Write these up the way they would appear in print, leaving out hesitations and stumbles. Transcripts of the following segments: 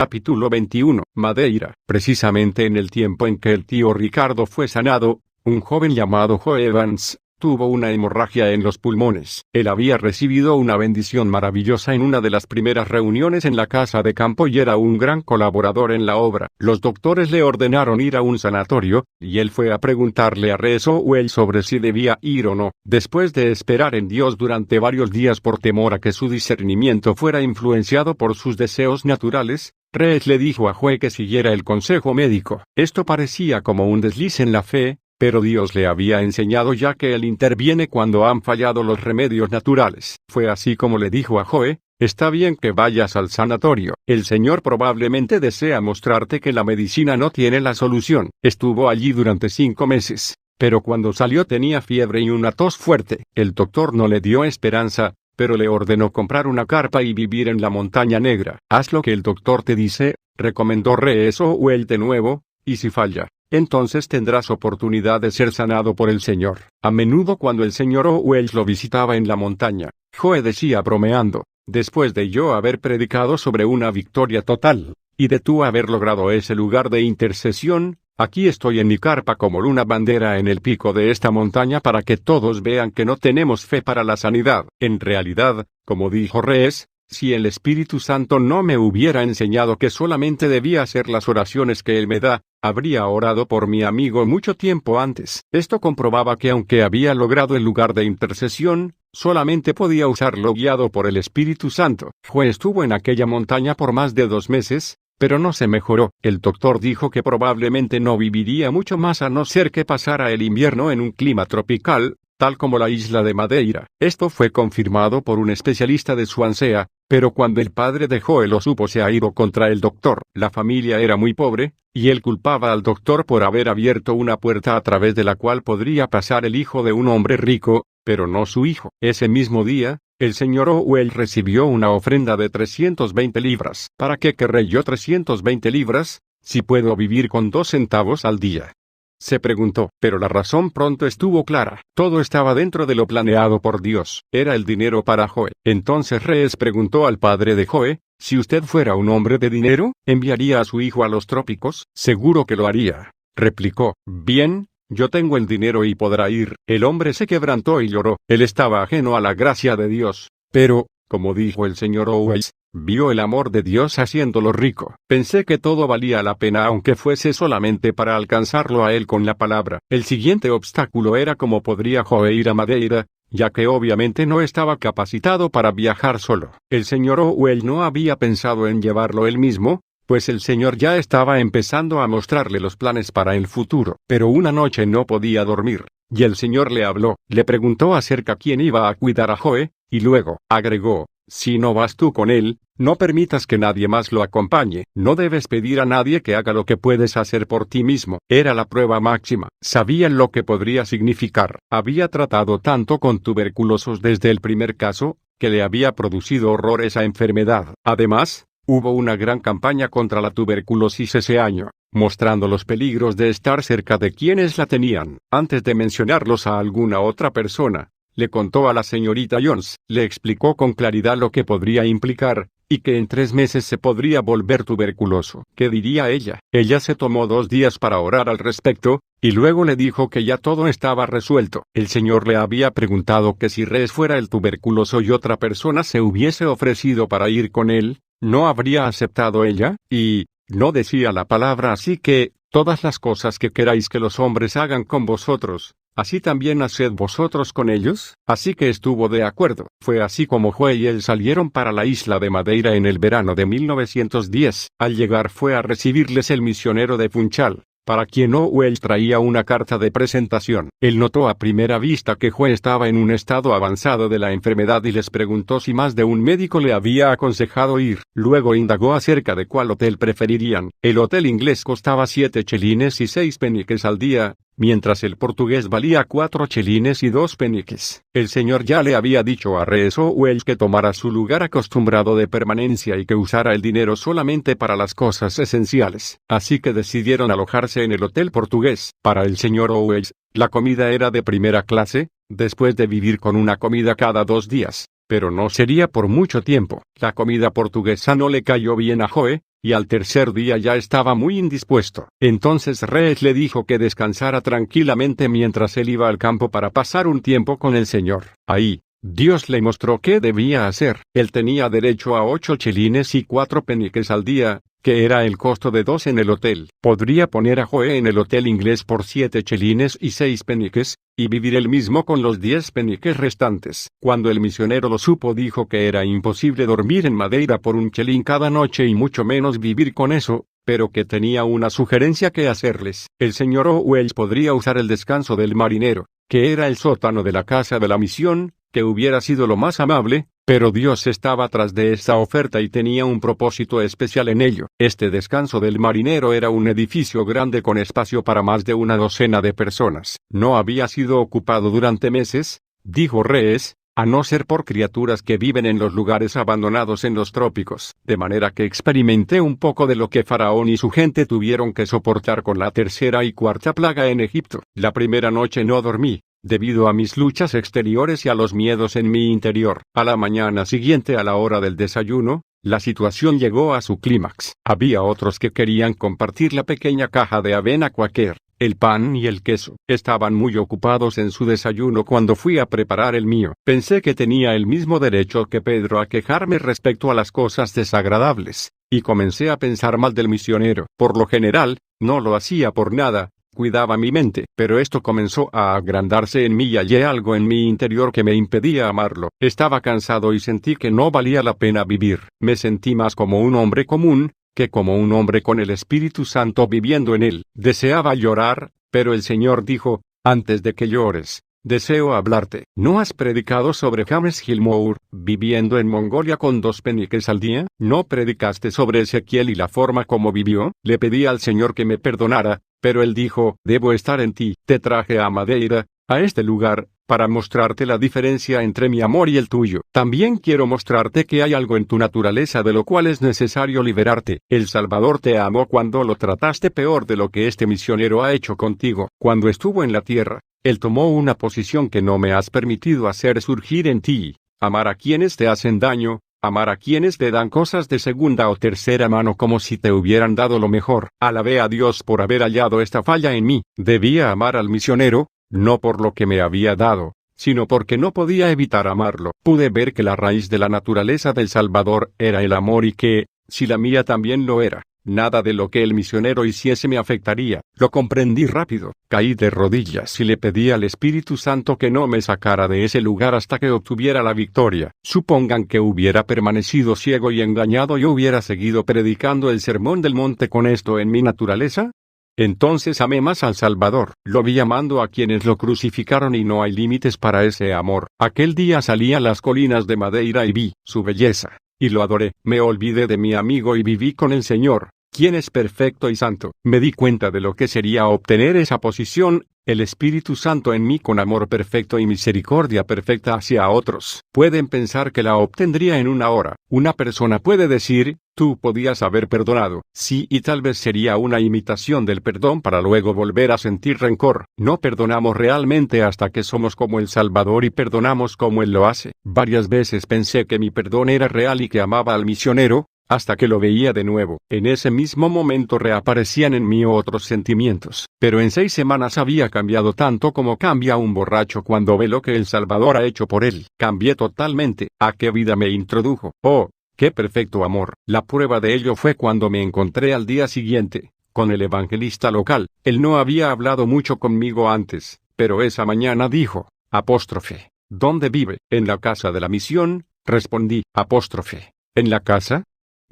Capítulo 21. Madeira. Precisamente en el tiempo en que el tío Ricardo fue sanado, un joven llamado Joe Evans tuvo una hemorragia en los pulmones. Él había recibido una bendición maravillosa en una de las primeras reuniones en la casa de campo y era un gran colaborador en la obra. Los doctores le ordenaron ir a un sanatorio, y él fue a preguntarle a Resowell sobre si debía ir o no. Después de esperar en Dios durante varios días por temor a que su discernimiento fuera influenciado por sus deseos naturales, Rees le dijo a Joe que siguiera el consejo médico. Esto parecía como un desliz en la fe, pero Dios le había enseñado ya que Él interviene cuando han fallado los remedios naturales. Fue así como le dijo a Joe: está bien que vayas al sanatorio. El Señor probablemente desea mostrarte que la medicina no tiene la solución. Estuvo allí durante 5 meses, pero cuando salió tenía fiebre y una tos fuerte. El doctor no le dio esperanza, pero le ordenó comprar una carpa y vivir en la montaña negra. Haz lo que el doctor te dice, recomendó Resowell de nuevo, y si falla, entonces tendrás oportunidad de ser sanado por el Señor. A menudo cuando el señor Owells lo visitaba en la montaña, Joe decía bromeando: después de yo haber predicado sobre una victoria total, y de tú haber logrado ese lugar de intercesión, aquí estoy en mi carpa como una bandera en el pico de esta montaña para que todos vean que no tenemos fe para la sanidad. En realidad, como dijo Rees, si el Espíritu Santo no me hubiera enseñado que solamente debía hacer las oraciones que Él me da, habría orado por mi amigo mucho tiempo antes. Esto comprobaba que aunque había logrado el lugar de intercesión, solamente podía usarlo guiado por el Espíritu Santo. Joe estuvo en aquella montaña por más de 2 meses, pero no se mejoró. El doctor dijo que probablemente no viviría mucho más a no ser que pasara el invierno en un clima tropical, tal como la isla de Madeira. Esto fue confirmado por un especialista de Swansea, pero cuando el padre de Joe lo supo se airó contra el doctor. La familia era muy pobre, y él culpaba al doctor por haber abierto una puerta a través de la cual podría pasar el hijo de un hombre rico, pero no su hijo. Ese mismo día, el señor Owell recibió una ofrenda de 320 libras. ¿Para qué querré yo 320 libras, si puedo vivir con 2 centavos al día?, se preguntó, pero la razón pronto estuvo clara. Todo estaba dentro de lo planeado por Dios. Era el dinero para Joe. Entonces Rees preguntó al padre de Joe: si usted fuera un hombre de dinero, ¿enviaría a su hijo a los trópicos? Seguro que lo haría, replicó. Bien, yo tengo el dinero y podrá ir. El hombre se quebrantó y lloró. Él estaba ajeno a la gracia de Dios, pero, como dijo el señor Owells, vio el amor de Dios haciéndolo rico. Pensé que todo valía la pena aunque fuese solamente para alcanzarlo a él con la palabra. El siguiente obstáculo era cómo podría Joe ir a Madeira, ya que obviamente no estaba capacitado para viajar solo. El señor Owell no había pensado en llevarlo él mismo, pues el Señor ya estaba empezando a mostrarle los planes para el futuro. Pero una noche no podía dormir, y el Señor le habló. Le preguntó acerca quién iba a cuidar a Joe, y luego, agregó: si no vas tú con él, no permitas que nadie más lo acompañe. No debes pedir a nadie que haga lo que puedes hacer por ti mismo. Era la prueba máxima. Sabían lo que podría significar. Había tratado tanto con tuberculosos desde el primer caso, que le había producido horror esa enfermedad. Además, hubo una gran campaña contra la tuberculosis ese año, mostrando los peligros de estar cerca de quienes la tenían. Antes de mencionarlos a alguna otra persona, le contó a la señorita Jones. Le explicó con claridad lo que podría implicar, y que en 3 meses se podría volver tuberculoso. ¿Qué diría ella? Ella se tomó 2 días para orar al respecto, y luego le dijo que ya todo estaba resuelto. El Señor le había preguntado que si Rees fuera el tuberculoso y otra persona se hubiese ofrecido para ir con él, ¿no habría aceptado ella? Y no decía la palabra así que: todas las cosas que queráis que los hombres hagan con vosotros, ¿así también haced vosotros con ellos? Así que estuvo de acuerdo. Fue así como Joe y él salieron para la isla de Madeira en el verano de 1910. Al llegar fue a recibirles el misionero de Funchal, para quien Owell traía una carta de presentación. Él notó a primera vista que Joe estaba en un estado avanzado de la enfermedad y les preguntó si más de un médico le había aconsejado ir. Luego indagó acerca de cuál hotel preferirían. El hotel inglés costaba 7 chelines y 6 peniques al día, mientras el portugués valía 4 chelines y 2 peniques. El señor ya le había dicho a Resowell que tomara su lugar acostumbrado de permanencia y que usara el dinero solamente para las cosas esenciales. Así que decidieron alojarse en el hotel portugués. Para el señor Owells, la comida era de primera clase, después de vivir con una comida cada 2 días. Pero no sería por mucho tiempo. La comida portuguesa no le cayó bien a Joe, y al tercer día ya estaba muy indispuesto. Entonces Rees le dijo que descansara tranquilamente mientras él iba al campo para pasar un tiempo con el Señor. Ahí, Dios le mostró qué debía hacer. Él tenía derecho a 8 chelines y 4 peniques al día, que era el costo de 2 en el hotel. Podría poner a Joe en el hotel inglés por 7 chelines y 6 peniques, y vivir él mismo con los 10 peniques restantes. Cuando el misionero lo supo, dijo que era imposible dormir en Madeira por un chelín cada noche y mucho menos vivir con eso, pero que tenía una sugerencia que hacerles. El señor Owens podría usar el descanso del marinero, que era el sótano de la casa de la misión, que hubiera sido lo más amable, pero Dios estaba tras de esta oferta y tenía un propósito especial en ello. Este descanso del marinero era un edificio grande con espacio para más de una docena de personas. No había sido ocupado durante meses, dijo Rees, a no ser por criaturas que viven en los lugares abandonados en los trópicos. De manera que experimenté un poco de lo que Faraón y su gente tuvieron que soportar con la tercera y cuarta plaga en Egipto. La primera noche no dormí, debido a mis luchas exteriores y a los miedos en mi interior. A la mañana siguiente, a la hora del desayuno, la situación llegó a su clímax. Había otros que querían compartir la pequeña caja de avena Quaker, el pan y el queso. Estaban muy ocupados en su desayuno cuando fui a preparar el mío. Pensé que tenía el mismo derecho que Pedro a quejarme respecto a las cosas desagradables, y comencé a pensar mal del misionero. Por lo general, no lo hacía por nada, cuidaba mi mente, pero esto comenzó a agrandarse en mí y hallé algo en mi interior que me impedía amarlo. Estaba cansado y sentí que no valía la pena vivir. Me sentí más como un hombre común, que como un hombre con el Espíritu Santo viviendo en él. Deseaba llorar, pero el Señor dijo, antes de que llores, deseo hablarte. ¿No has predicado sobre James Gilmour, viviendo en Mongolia con 2 peniques al día? ¿No predicaste sobre Ezequiel y la forma como vivió? Le pedí al Señor que me perdonara, pero él dijo, debo estar en ti. Te traje a Madeira, a este lugar, para mostrarte la diferencia entre mi amor y el tuyo. También quiero mostrarte que hay algo en tu naturaleza de lo cual es necesario liberarte. El Salvador te amó cuando lo trataste peor de lo que este misionero ha hecho contigo. Cuando estuvo en la tierra, Él tomó una posición que no me has permitido hacer surgir en ti. Amar a quienes te hacen daño, amar a quienes te dan cosas de segunda o tercera mano como si te hubieran dado lo mejor. Alabé a Dios por haber hallado esta falla en mí. Debía amar al misionero, no por lo que me había dado, sino porque no podía evitar amarlo. Pude ver que la raíz de la naturaleza del Salvador era el amor y que, si la mía también lo era, nada de lo que el misionero hiciese me afectaría. Lo comprendí rápido. Caí de rodillas y le pedí al Espíritu Santo que no me sacara de ese lugar hasta que obtuviera la victoria. Supongan que hubiera permanecido ciego y engañado y hubiera seguido predicando el sermón del monte con esto en mi naturaleza. Entonces amé más al Salvador. Lo vi amando a quienes lo crucificaron y no hay límites para ese amor. Aquel día salí a las colinas de Madeira y vi su belleza, y lo adoré. Me olvidé de mi amigo y viví con el Señor, quien es perfecto y santo. Me di cuenta de lo que sería obtener esa posición, el Espíritu Santo en mí con amor perfecto y misericordia perfecta hacia otros. Pueden pensar que la obtendría en una hora. Una persona puede decir, tú podías haber perdonado. Sí, y tal vez sería una imitación del perdón para luego volver a sentir rencor. No perdonamos realmente hasta que somos como el Salvador y perdonamos como Él lo hace. Varias veces pensé que mi perdón era real y que amaba al misionero, hasta que lo veía de nuevo. En ese mismo momento reaparecían en mí otros sentimientos. Pero en 6 semanas había cambiado tanto como cambia un borracho cuando ve lo que el Salvador ha hecho por él. Cambié totalmente. ¿A qué vida me introdujo? ¡Oh, qué perfecto amor! La prueba de ello fue cuando me encontré al día siguiente con el evangelista local. Él no había hablado mucho conmigo antes, pero esa mañana dijo, apóstrofe, ¿dónde vive? En la casa de la misión, respondí, apóstrofe, ¿en la casa?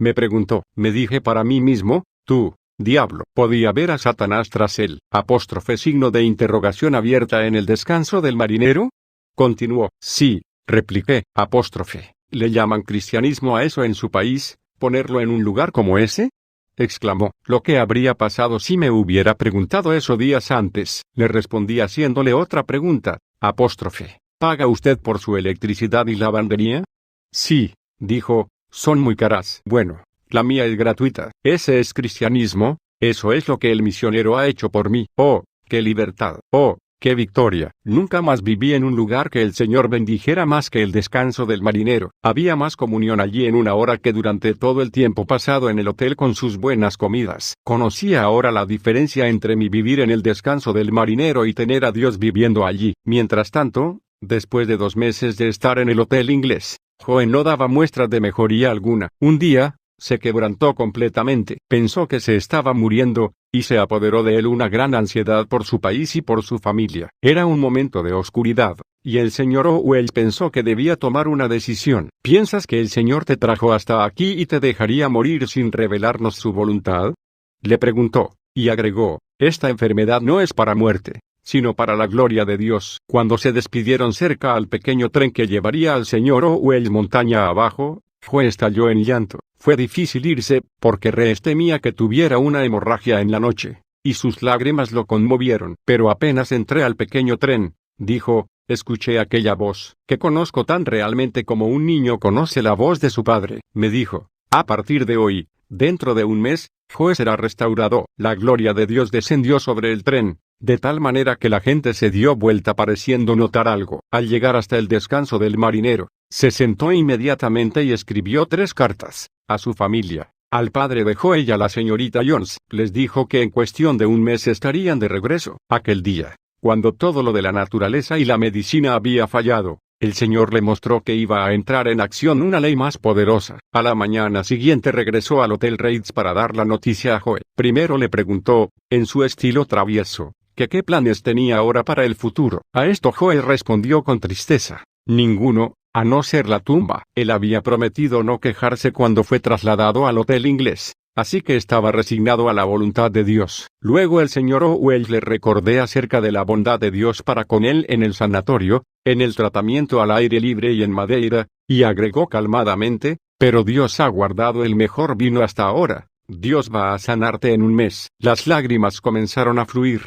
Me preguntó. Me dije para mí mismo, tú, diablo. Podía ver a Satanás tras él. Apóstrofe signo de interrogación abierta en el descanso del marinero. Continuó. Sí, repliqué. Apóstrofe. ¿Le llaman cristianismo a eso en su país, ponerlo en un lugar como ese? Exclamó. Lo que habría pasado si me hubiera preguntado eso días antes. Le respondí haciéndole otra pregunta. Apóstrofe. ¿Paga usted por su electricidad y lavandería? Sí, dijo. Son muy caras. Bueno, la mía es gratuita. ¿Ese es cristianismo? Eso es lo que el misionero ha hecho por mí. Oh, qué libertad. Oh, ¡Qué victoria! Nunca más viví en un lugar que el Señor bendijera más que el descanso del marinero. Había más comunión allí en una hora que durante todo el tiempo pasado en el hotel con sus buenas comidas. Conocía ahora la diferencia entre mi vivir en el descanso del marinero y tener a Dios viviendo allí. Mientras tanto, después de 2 meses de estar en el hotel inglés, Joe no daba muestras de mejoría alguna. Un día, se quebrantó completamente. Pensó que se estaba muriendo, y se apoderó de él una gran ansiedad por su país y por su familia. Era un momento de oscuridad, y el señor Owell pensó que debía tomar una decisión. ¿Piensas que el Señor te trajo hasta aquí y te dejaría morir sin revelarnos su voluntad? Le preguntó, y agregó, esta enfermedad no es para muerte, sino para la gloria de Dios. Cuando se despidieron cerca al pequeño tren que llevaría al señor Owell montaña abajo, Joe estalló en llanto. Fue difícil irse, porque Rees temía que tuviera una hemorragia en la noche, y sus lágrimas lo conmovieron. Pero apenas entré al pequeño tren, dijo, escuché aquella voz, que conozco tan realmente como un niño conoce la voz de su padre. Me dijo, a partir de hoy, dentro de un mes, Joe será restaurado. La gloria de Dios descendió sobre el tren, de tal manera que la gente se dio vuelta pareciendo notar algo. Al llegar hasta el descanso del marinero, se sentó inmediatamente y escribió 3 cartas, a su familia, al padre de Joe y a la señorita Jones. Les dijo que en cuestión de un mes estarían de regreso. Aquel día, cuando todo lo de la naturaleza y la medicina había fallado, el Señor le mostró que iba a entrar en acción una ley más poderosa. A la mañana siguiente regresó al Hotel Reitz para dar la noticia a Joe. Primero le preguntó, en su estilo travieso, que qué planes tenía ahora para el futuro. A esto Joe respondió con tristeza, ninguno, a no ser la tumba. Él había prometido no quejarse cuando fue trasladado al hotel inglés, así que estaba resignado a la voluntad de Dios. Luego el señor Owell le recordé acerca de la bondad de Dios para con él en el sanatorio, en el tratamiento al aire libre y en Madeira, y agregó calmadamente, pero Dios ha guardado el mejor vino hasta ahora. Dios va a sanarte en un mes. Las lágrimas comenzaron a fluir.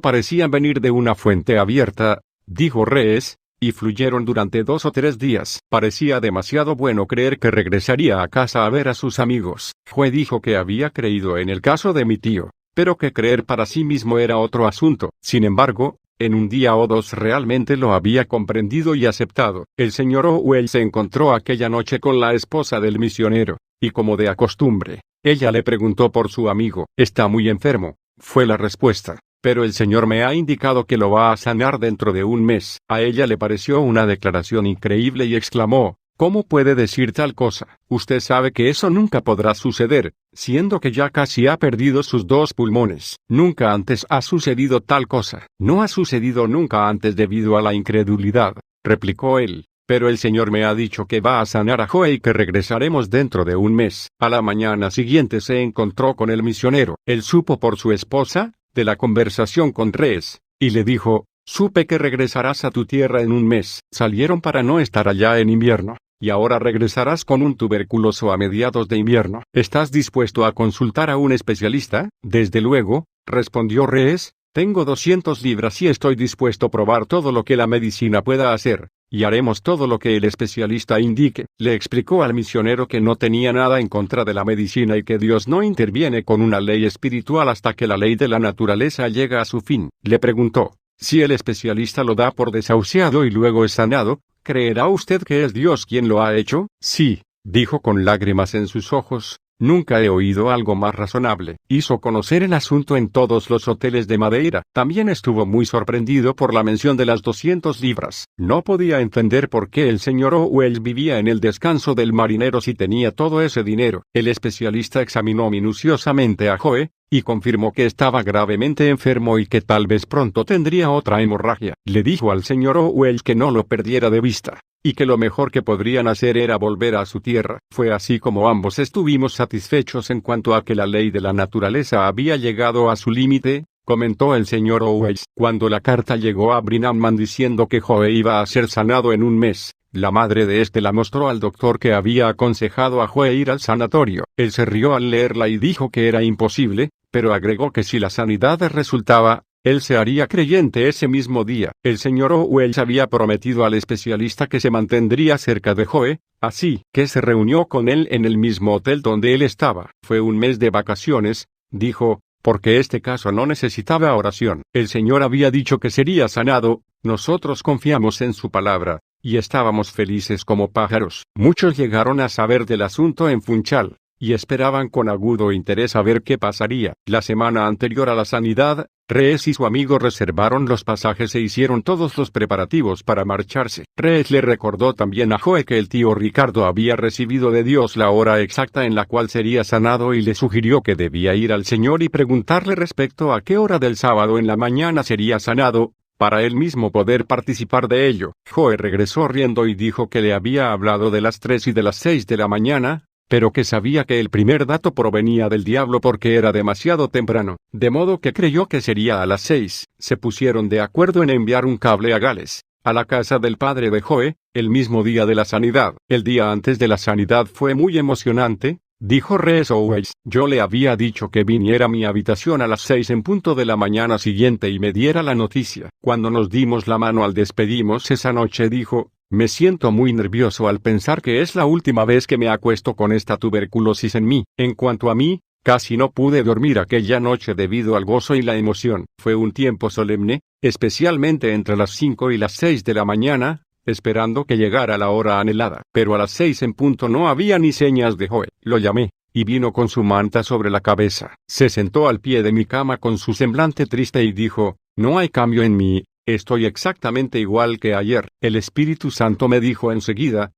Parecían venir de una fuente abierta, dijo Rees, y fluyeron durante 2 o 3 días. Parecía demasiado bueno creer que regresaría a casa a ver a sus amigos. Joe dijo que había creído en el caso de mi tío, pero que creer para sí mismo era otro asunto. Sin embargo, en un día o 2 realmente lo había comprendido y aceptado. El señor Owell se encontró aquella noche con la esposa del misionero, y como de costumbre, ella le preguntó por su amigo. Está muy enfermo, fue la respuesta. Pero el Señor me ha indicado que lo va a sanar dentro de un mes. A ella le pareció una declaración increíble y exclamó, ¿cómo puede decir tal cosa? Usted sabe que eso nunca podrá suceder, siendo que ya casi ha perdido sus 2 pulmones. Nunca antes ha sucedido tal cosa. No ha sucedido nunca antes debido a la incredulidad, replicó él. Pero el Señor me ha dicho que va a sanar a Joe y que regresaremos dentro de un mes. A la mañana siguiente se encontró con el misionero. Él supo por su esposa de la conversación con Rees, y le dijo, supe que regresarás a tu tierra en un mes. Salieron para no estar allá en invierno, y ahora regresarás con un tuberculoso a mediados de invierno. ¿Estás dispuesto a consultar a un especialista? Desde luego, respondió Rees, tengo 200 libras y estoy dispuesto a probar todo lo que la medicina pueda hacer, y haremos todo lo que el especialista indique. Le explicó al misionero que no tenía nada en contra de la medicina y que Dios no interviene con una ley espiritual hasta que la ley de la naturaleza llega a su fin. Le preguntó, si el especialista lo da por desahuciado y luego es sanado, ¿creerá usted que es Dios quien lo ha hecho? Sí, dijo con lágrimas en sus ojos. Nunca he oído algo más razonable. Hizo conocer el asunto en todos los hoteles de Madeira. También estuvo muy sorprendido por la mención de las 200 libras. No podía entender por qué el señor Owell vivía en el descanso del marinero si tenía todo ese dinero. El especialista examinó minuciosamente a Joe, y confirmó que estaba gravemente enfermo y que tal vez pronto tendría otra hemorragia. Le dijo al señor Owell que no lo perdiera de vista, y que lo mejor que podrían hacer era volver a su tierra. Fue así como ambos estuvimos satisfechos en cuanto a que la ley de la naturaleza había llegado a su límite, comentó el señor Owell. Cuando la carta llegó a Brinhamman diciendo que Joe iba a ser sanado en un mes, la madre de este la mostró al doctor que había aconsejado a Joe ir al sanatorio. Él se rió al leerla y dijo que era imposible, pero agregó que si la sanidad resultaba, él se haría creyente ese mismo día. El señor Owell había prometido al especialista que se mantendría cerca de Joe, así que se reunió con él en el mismo hotel donde él estaba. Fue un mes de vacaciones, dijo, porque este caso no necesitaba oración. El Señor había dicho que sería sanado, nosotros confiamos en su palabra, y estábamos felices como pájaros. Muchos llegaron a saber del asunto en Funchal, y esperaban con agudo interés a ver qué pasaría. La semana anterior a la sanidad, Rees y su amigo reservaron los pasajes e hicieron todos los preparativos para marcharse. Rees le recordó también a Joe que el tío Ricardo había recibido de Dios la hora exacta en la cual sería sanado y le sugirió que debía ir al Señor y preguntarle respecto a qué hora del sábado en la mañana sería sanado, para él mismo poder participar de ello. Joe regresó riendo y dijo que le había hablado de las 3 y de las 6 de la mañana, pero que sabía que el primer dato provenía del diablo porque era demasiado temprano, de modo que creyó que sería a las 6. Se pusieron de acuerdo en enviar un cable a Gales, a la casa del padre de Joe, el mismo día de la sanidad. El día antes de la sanidad fue muy emocionante, dijo Rees Owens. Yo le había dicho que viniera a mi habitación a las 6 en punto de la mañana siguiente y me diera la noticia. Cuando nos dimos la mano al despedirnos esa noche dijo, me siento muy nervioso al pensar que es la última vez que me acuesto con esta tuberculosis en mí. En cuanto a mí, casi no pude dormir aquella noche debido al gozo y la emoción. Fue un tiempo solemne, especialmente entre las 5 y las 6 de la mañana, esperando que llegara la hora anhelada. Pero a las 6 en punto no había ni señas de Joe. Lo llamé, y vino con su manta sobre la cabeza. Se sentó al pie de mi cama con su semblante triste y dijo, no hay cambio en mí. Estoy exactamente igual que ayer. El Espíritu Santo me dijo enseguida,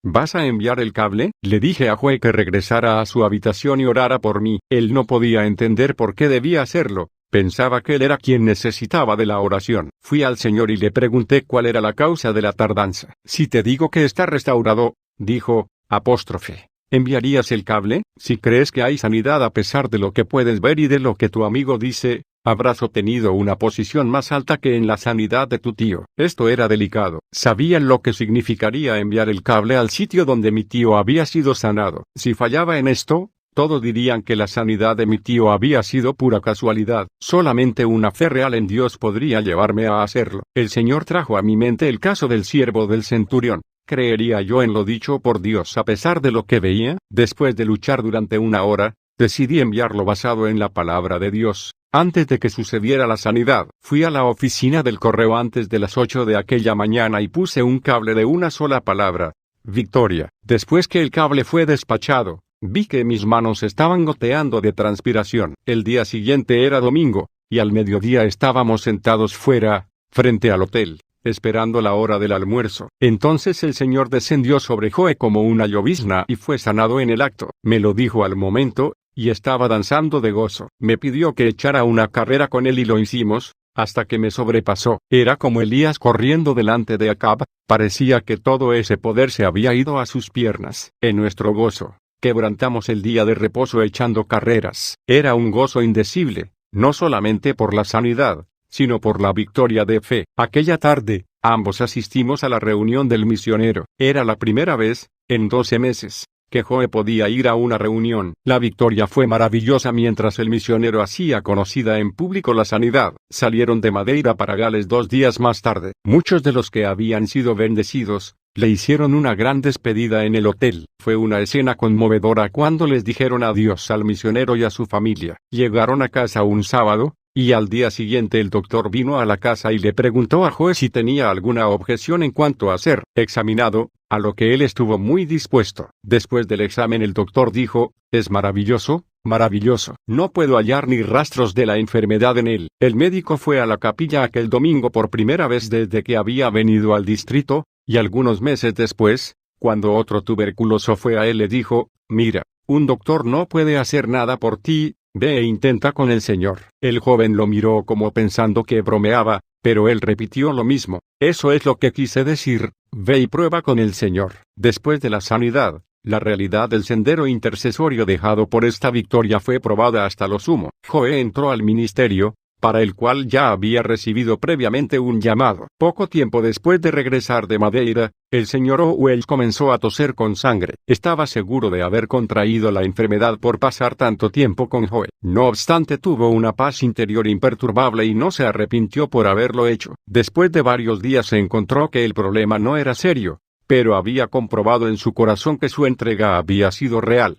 ¿vas a enviar el cable? Le dije a Joe que regresara a su habitación y orara por mí. Él no podía entender por qué debía hacerlo. Pensaba que él era quien necesitaba de la oración. Fui al Señor y le pregunté cuál era la causa de la tardanza. Si te digo que está restaurado, dijo, ¿enviarías el cable? Si crees que hay sanidad a pesar de lo que puedes ver y de lo que tu amigo dice, habrás obtenido una posición más alta que en la sanidad de tu tío. Esto era delicado. Sabía lo que significaría enviar el cable al sitio donde mi tío había sido sanado. Si fallaba en esto, todos dirían que la sanidad de mi tío había sido pura casualidad. Solamente una fe real en Dios podría llevarme a hacerlo. El Señor trajo a mi mente el caso del siervo del centurión. ¿Creería yo en lo dicho por Dios a pesar de lo que veía? Después de luchar durante una hora, decidí enviarlo basado en la palabra de Dios. Antes de que sucediera la sanidad, fui a la oficina del correo antes de las 8 de aquella mañana y puse un cable de una sola palabra, Victoria. Después que el cable fue despachado, vi que mis manos estaban goteando de transpiración. El día siguiente era domingo, y al mediodía estábamos sentados fuera, frente al hotel, esperando la hora del almuerzo. Entonces el Señor descendió sobre Joe como una llovizna y fue sanado en el acto. Me lo dijo al momento, y estaba danzando de gozo. Me pidió que echara una carrera con él y lo hicimos, hasta que me sobrepasó. Era como Elías corriendo delante de Acab, parecía que todo ese poder se había ido a sus piernas. En nuestro gozo, quebrantamos el día de reposo echando carreras. Era un gozo indecible, no solamente por la sanidad, sino por la victoria de fe. Aquella tarde, ambos asistimos a la reunión del misionero. Era la primera vez, en 12 meses, que Joe podía ir a una reunión. La victoria fue maravillosa mientras el misionero hacía conocida en público la sanidad. Salieron de Madeira para Gales 2 días más tarde. Muchos de los que habían sido bendecidos, le hicieron una gran despedida en el hotel. Fue una escena conmovedora cuando les dijeron adiós al misionero y a su familia. Llegaron a casa un sábado, y al día siguiente el doctor vino a la casa y le preguntó a Joe si tenía alguna objeción en cuanto a ser examinado, a lo que él estuvo muy dispuesto. Después del examen el doctor dijo, es maravilloso, maravilloso. No puedo hallar ni rastros de la enfermedad en él. El médico fue a la capilla aquel domingo por primera vez desde que había venido al distrito, y algunos meses después, cuando otro tuberculoso fue a él le dijo, mira, un doctor no puede hacer nada por ti, ve e intenta con el Señor. El joven lo miró como pensando que bromeaba, pero él repitió lo mismo. Eso es lo que quise decir, ve y prueba con el Señor. Después de la sanidad, la realidad del sendero intercesorio dejado por esta victoria fue probada hasta lo sumo. Joe entró al ministerio, para el cual ya había recibido previamente un llamado. Poco tiempo después de regresar de Madeira, el señor Owens comenzó a toser con sangre. Estaba seguro de haber contraído la enfermedad por pasar tanto tiempo con Joe. No obstante, tuvo una paz interior imperturbable y no se arrepintió por haberlo hecho. Después de varios días se encontró que el problema no era serio, pero había comprobado en su corazón que su entrega había sido real.